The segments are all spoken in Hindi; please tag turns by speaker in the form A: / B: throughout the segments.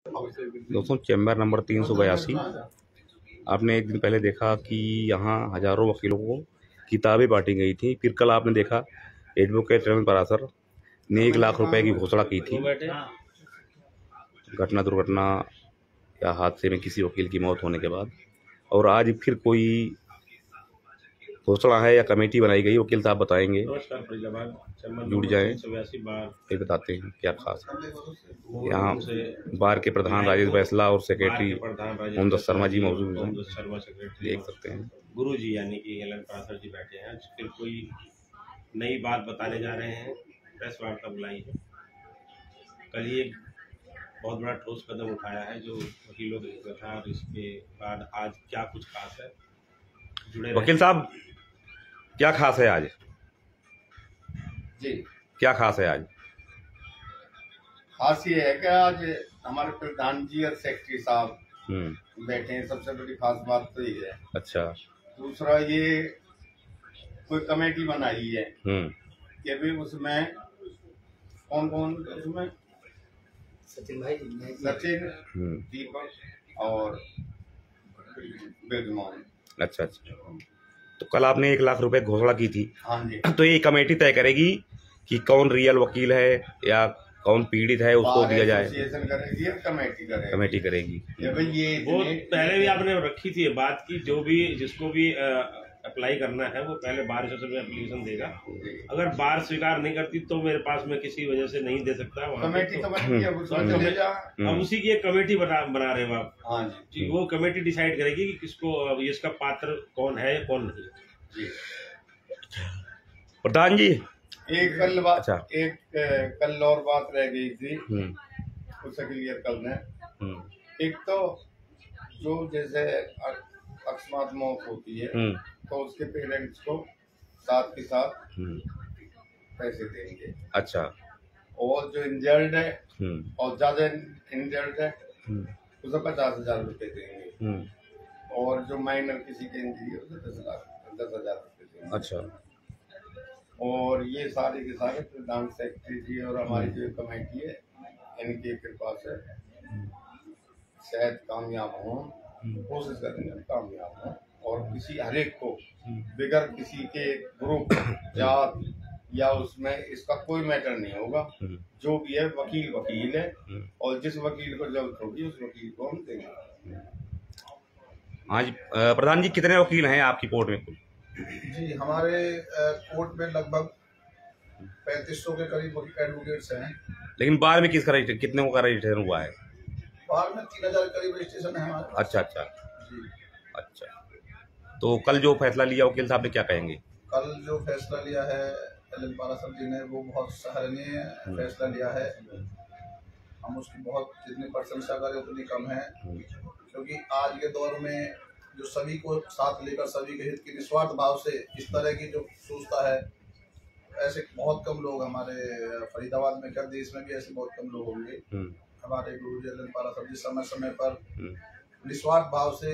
A: दोस्तों, चैम्बर नंबर 382। आपने एक दिन पहले देखा कि यहाँ हजारों वकीलों को किताबें बांटी गई थी। फिर कल आपने देखा एडवोकेट रविंद्र पारासर ने 1 लाख रुपए की घोषणा की थी घटना दुर्घटना या हादसे में किसी वकील की मौत होने के बाद। और आज फिर कोई घोषणा है या कमेटी बनाई गई, वकील साहब बताएंगे। जुड़ जाएं, फिर बताते हैं क्या खास है। यहाँ बार के प्रधान राजेश बैसला और सेक्रेटरी मोहम्मद शर्मा जी मौजूद हैं, देख सकते हैं।
B: गुरु जी यानी कि एलन पारासर जी बैठे हैं। फिर कोई नई बात बताने जा रहे हैं, प्रेस वार्ता बुलाई है। कल ही एक बहुत बड़ा ठोस कदम उठाया है जो वकीलों के था, और इसके बाद आज क्या कुछ खास है, जुड़े
A: वकील साहब क्या खास है आज?
C: जी,
A: क्या खास है आज?
C: खास ये है कि आज हमारे प्रधान जी और सेक्रेटरी साहब बैठे हैं। सबसे बड़ी खास बात तो ये है।
A: अच्छा।
C: दूसरा, ये कोई कमेटी बनाई है कि भी उसमें कौन कौन, उसमें सचिन भाई, सचिन, दीपक और बेगमोहन।
A: अच्छा। तो कल आपने 1 लाख रुपए घोषणा की थी।
C: हाँ जी।
A: तो ये कमेटी तय करेगी कि कौन रियल वकील है या कौन पीड़ित है, उसको दिया जाए।
C: एसोसिएशन करेगी और
A: कमेटी करेगी।
C: ये
B: वो पहले भी आपने रखी थी बात की, जो भी जिसको भी अप्लाई करना है वो पहले बार एसोसिएशन में एप्लीकेशन देगा। अगर बार स्वीकार नहीं करती तो मेरे पास में किसी वजह से नहीं दे सकता।
C: कमेटी
B: अब उसी की एक कमेटी बना रहे हो आप।
C: हाँ
B: जी, वो कमेटी डिसाइड करेगी कि किसको इसका पात्र कौन है कौन नहीं
C: जी।
A: प्रधान जी,
C: एक कल बात,
A: अच्छा,
C: एक कल और बात रह गई थी, उसे क्लियर कर दें। एक तो जो जैसे अकस्मात मौत होती है तो उसके पेरेंट्स को साथ के साथ पैसे देंगे।
A: अच्छा।
C: और जो इंजर्ड है और ज्यादा इंजर्ड है उसे 50,000 रुपए देंगे। और जो माइनर किसी के इंजरी है उसे 10,000 रुपए देंगे।
A: अच्छा।
C: और ये सारे के सारे प्रधान सेक्रेटरी जी और हमारी जो कमेटी है इनकी कृपा से शायद कामयाब हों, कोशिश करेंगे कामयाब हों। और किसी हरेक को बगैर किसी के ग्रुप जात या उसमें इसका कोई मैटर नहीं होगा। जो भी है वकील वकील है, और जिस वकील को जरूरत होगी उस वकील को हम देंगे।
A: आज प्रधान जी कितने वकील हैं आपकी कोर्ट में कुल?
D: जी, हमारे कोर्ट में लगभग 3500 के करीब एडवोकेट्स हैं।
A: लेकिन बार में किसका रजिस्ट्रेशन, कितने का रजिस्ट्रेशन हुआ है?
D: बार में 3000 करीब रजिस्ट्रेशन है हमारे।
A: अच्छा जी। अच्छा, तो कल जो फैसला लिया वकील साहब ने, क्या कहेंगे?
D: कल जो फैसला लिया है एलन पारासर जी ने, वो बहुत सराहनीय फैसला लिया है। हम उसकी बहुत जितनी प्रशंसा करें उतनी कम है, क्योंकि आज के दौर में जो सभी को साथ लेकर सभी के हित की निस्वार्थ भाव से इस तरह की जो सोचता है, ऐसे बहुत कम लोग हमारे फरीदाबाद में, क्या देश में भी ऐसे बहुत कम लोग होंगे। हमारे गुरु जी एलन पारासर जी समय समय पर निस्वार्थ भाव से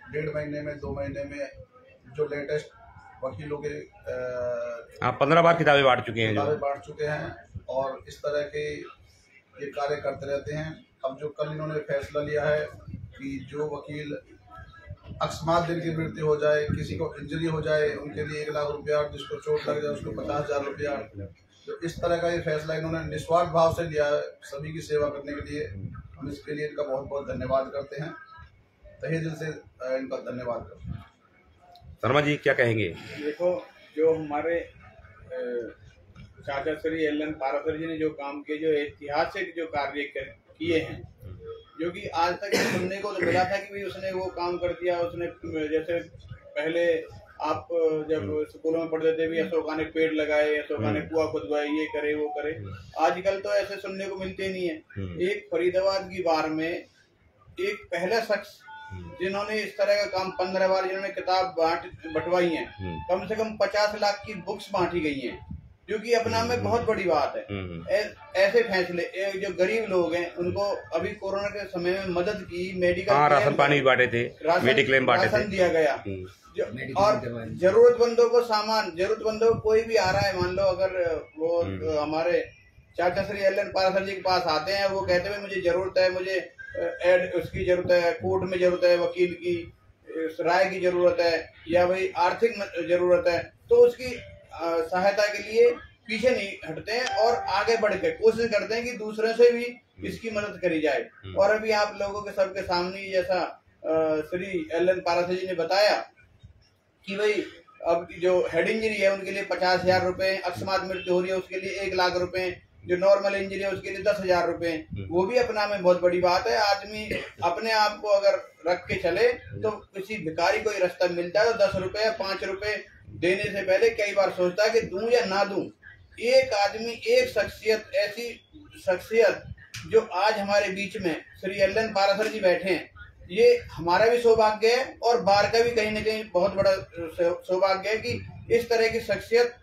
D: 1.5 महीने में 2 महीने में जो लेटेस्ट वकीलों के
A: 15 बार किताबें बांट चुके
D: हैं और इस तरह के ये कार्य करते रहते हैं। अब जो कल इन्होंने फैसला लिया है कि जो वकील अकस्मात दिन की मृत्यु हो जाए, किसी को इंजरी हो जाए, उनके लिए 1 लाख रुपया, जिसको चोट लग जाए उसको 50,000 रुपया, तो इस तरह का ये फैसला इन्होंने निस्वार्थ भाव से लिया है सभी की सेवा करने के लिए। हम इसके लिए इनका बहुत बहुत धन्यवाद करते हैं, तहे दिल से इनका धन्यवाद करते हैं।
A: शर्मा जी क्या कहेंगे?
E: देखो, जो हमारे चाचा श्री एलन पारासर जी ने जो काम किए, जो ऐतिहासिक जो कार्य किए हैं, जो कि आज तक सुनने को मिला था कि भाई उसने वो काम कर दिया। उसने जैसे पहले आप जब स्कूलों में पढ़ते थे भी अशोका ने पेड़ लगाए, अशोका ने कुआं खुदवाए, ये करे वो करे। आजकल तो ऐसे सुनने को मिलते नहीं है। एक फरीदाबाद की बार में एक पहला शख्स जिन्होंने इस तरह का काम 15 बार जिन्होंने किताब बंटवाई है, कम से कम 50 लाख की बुक्स बांटी गई हैं, जो कि अपना में बहुत बड़ी बात है। ऐसे फैसले जो गरीब लोग हैं उनको अभी कोरोना के समय में मदद की, मेडिकल
A: राशन पानी बांटे थे, मेडिक्लेम बांटे थे,
E: दिया गया। और जरूरतमंदों को सामान, जरूरतमंदों को कोई भी आ रहा है, मान लो अगर वो हमारे चाचा श्री एलन पारासर जी के पास आते हैं, वो कहते हैं मुझे जरूरत है, मुझे एड उसकी जरूरत है, कोर्ट में जरूरत है, वकील की राय की जरूरत है, या भाई आर्थिक जरूरत है, तो उसकी सहायता के लिए पीछे नहीं हटते हैं और आगे बढ़ के कोशिश करते हैं कि दूसरों से भी इसकी मदद करी जाए। और अभी आप लोगों के सबके सामने जैसा श्री LN पारासर जी ने बताया कि भाई अब जो हेड इंजरी है उनके लिए 50,000 रुपए, अकस्मात मृत्यु हो रही है उसके लिए 1 लाख रुपए, जो नॉर्मल इंजरी है उसके लिए 10,000 रुपए, वो भी अपना में बहुत बड़ी बात है। आदमी अपने आप को अगर रख के चले तो किसी भिखारी को रास्ता मिलता है तो 10 रुपए या 5 रुपए देने से पहले कई बार सोचता है कि दूं या ना दूं। एक आदमी, एक शख्सियत, ऐसी शख्सियत जो आज हमारे बीच में श्री LN पारासर जी बैठे हैं, ये हमारा भी सौभाग्य है और बार का भी कहीं ना कहीं बहुत बड़ा सौभाग्य है कि इस तरह की शख्सियत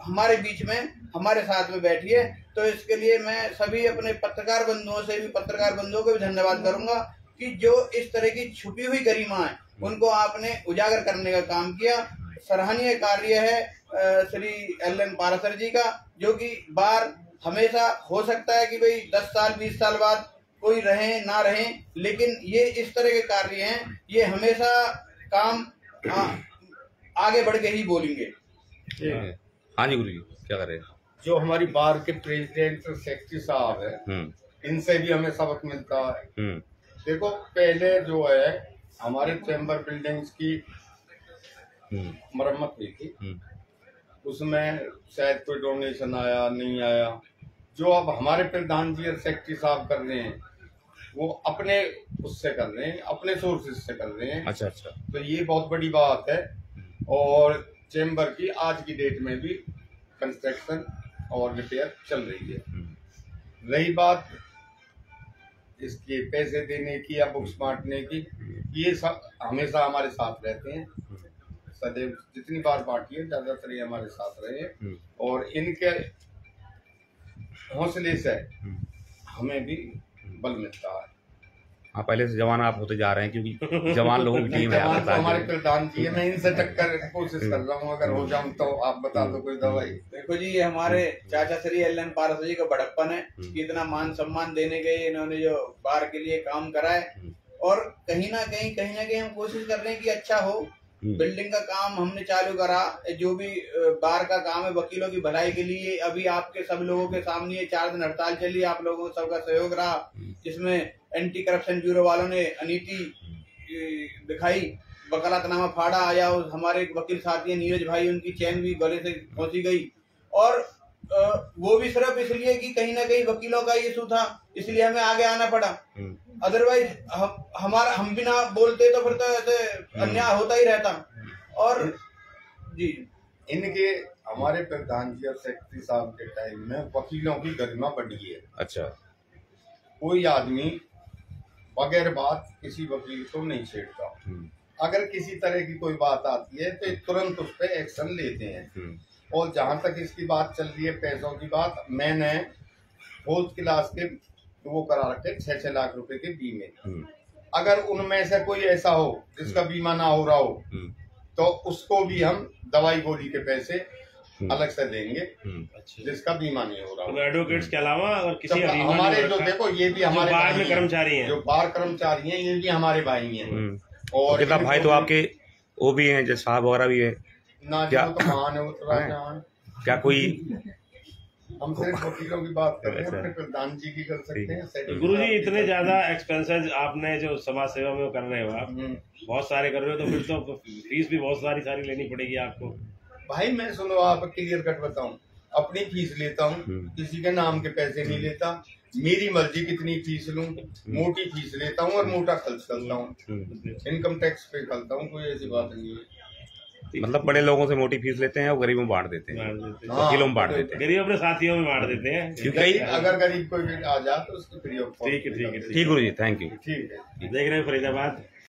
E: हमारे बीच में हमारे साथ में बैठी है। तो इसके लिए मैं सभी अपने पत्रकार बंधुओं को भी धन्यवाद करूंगा कि जो इस तरह की छुपी हुई गरिमा है उनको आपने उजागर करने का काम किया। सराहनीय कार्य है श्री LN पारासर जी का, जो कि बार हमेशा हो सकता है कि भाई 10 साल 20 साल बाद कोई रहे ना रहे, लेकिन ये इस तरह के कार्य हैं, ये हमेशा काम आगे बढ़ के ही बोलेंगे।
A: हाँ जी गुरु जी, क्या कर रहे हैं?
C: जो हमारी बार के प्रेसिडेंट सेक्रेटरी साहब है, इनसे भी हमें सबक मिलता है। देखो, पहले जो है हमारे चैम्बर बिल्डिंग्स की मरम्मत हुई थी, उसमें शायद कोई डोनेशन आया नहीं आया। जो अब हमारे प्रधान जी और सेक्रेटरी साहब कर रहे हैं वो अपने उससे कर रहे हैं, अपने सोर्सेज से कर रहे हैं।
A: अच्छा अच्छा।
C: तो ये बहुत बड़ी बात है। और चैम्बर की आज की डेट में भी कंस्ट्रक्शन और रिपेयर चल रही है। रही बात इसके पैसे देने की या बुक्स बांटने की, ये सब हमेशा हमारे साथ रहते हैं सदैव। जितनी बार बांटी है ज्यादातर ये हमारे साथ रहे हैं और इनके हौसले से हमें भी बल मिलता है।
A: हाँ, पहले से जवान आप होते जा रहे हैं क्योंकि जवान लोगों की टीम है।
C: जवान तो हमारे प्रधान जी है, मैं इनसे टक्कर कोशिश कर रहा हूँ, अगर हो जाऊँ तो आप बता दो कोई दवाई।
E: देखो जी, ये हमारे चाचा श्री LN पारासर जी का बड़प्पन है कि इतना मान सम्मान देने गए, इन्होंने जो बार के लिए काम करा है और कहीं ना कहीं हम कोशिश कर रहे हैं कि अच्छा हो। बिल्डिंग का काम हमने चालू करा, जो भी बार का काम है वकीलों की भलाई के लिए। अभी आपके सब लोगों के सामने 4 दिन हड़ताल चली, आप लोगों का सबका सहयोग रहा, जिसमें एंटी करप्शन ब्यूरो वालों ने अनीति दिखाई, वकालतनामा फाड़ा, या हमारे वकील साथी नीरज भाई, उनकी चैन भी गले से पहुंची गई। और वो भी सिर्फ इसलिए कि कहीं ना कहीं वकीलों का इशू था, इसलिए हमें आगे आना पड़ा। अदरवाइज हम भी ना बोलते तो फिर तो ऐसे अन्याय होता ही रहता। और जी,
C: इनके हमारे प्रधान जी और सेक्रेटरी साहब के टाइम में वकीलों की गरिमा बढ़ी है।
A: अच्छा।
C: कोई आदमी बगैर बात किसी वकील को नहीं छेड़ता। अगर किसी तरह की कोई बात आती है तो तुरंत उस पर एक्शन लेते हैं। और जहां तक इसकी बात चल रही है पैसों की बात, मैंने 4th क्लास के वो करा रखे 6-6 लाख रुपए के बीमे। अगर उनमें से कोई ऐसा हो जिसका बीमा ना हो रहा हो तो उसको भी हम दवाई गोली के पैसे अलग से देंगे, जिसका बीमा नहीं हो रहा हो।
B: एडवोकेट्स के अलावा और किसी
C: हमारे जो देखो ये भी हमारे
B: बार में कर्मचारी हैं,
C: जो बार कर्मचारी हैं, ये भी हमारे भाई हैं। और
A: कितना भाई तो आपके वो भी हैं, जैसे साहब वगैरह भी है
C: ना,
A: क्या?
C: तो महान है, वो तो राजहान।
A: क्या कोई
C: हम सिर्फ वकीलों की बात कर रहे हैं, अपने प्रधान जी की कर सकते हैं।
B: गुरु जी, इतने ज्यादा एक्सपेंसेस आपने जो समाज सेवा में कर रहे हो, आप बहुत सारे कर रहे हो, तो फिर तो फीस भी बहुत सारी लेनी पड़ेगी आपको।
C: भाई मैं सुनो, आप क्लियर कट बताऊं, अपनी फीस लेता हूँ, किसी के नाम के पैसे नहीं लेता। मेरी मर्जी कितनी फीस लूं, मोटी फीस लेता हूँ और मोटा खर्च करता हूँ, इनकम टैक्स पे करता हूँ, कोई ऐसी बात नहीं है।
A: मतलब बड़े लोगों से मोटी फीस लेते हैं और गरीबों में बांट देते हैं, वकीलों में बांट देते हैं,
B: गरीब अपने साथियों में बांट देते हैं।
A: क्योंकि
C: अगर गरीब कोई आ जाए तो उसको फ्री ऑफ कॉस्ट।
B: ठीक है
A: ठीक गुरु जी, थैंक यू।
C: ठीक है।
B: देख रहे हैं फरीदाबाद।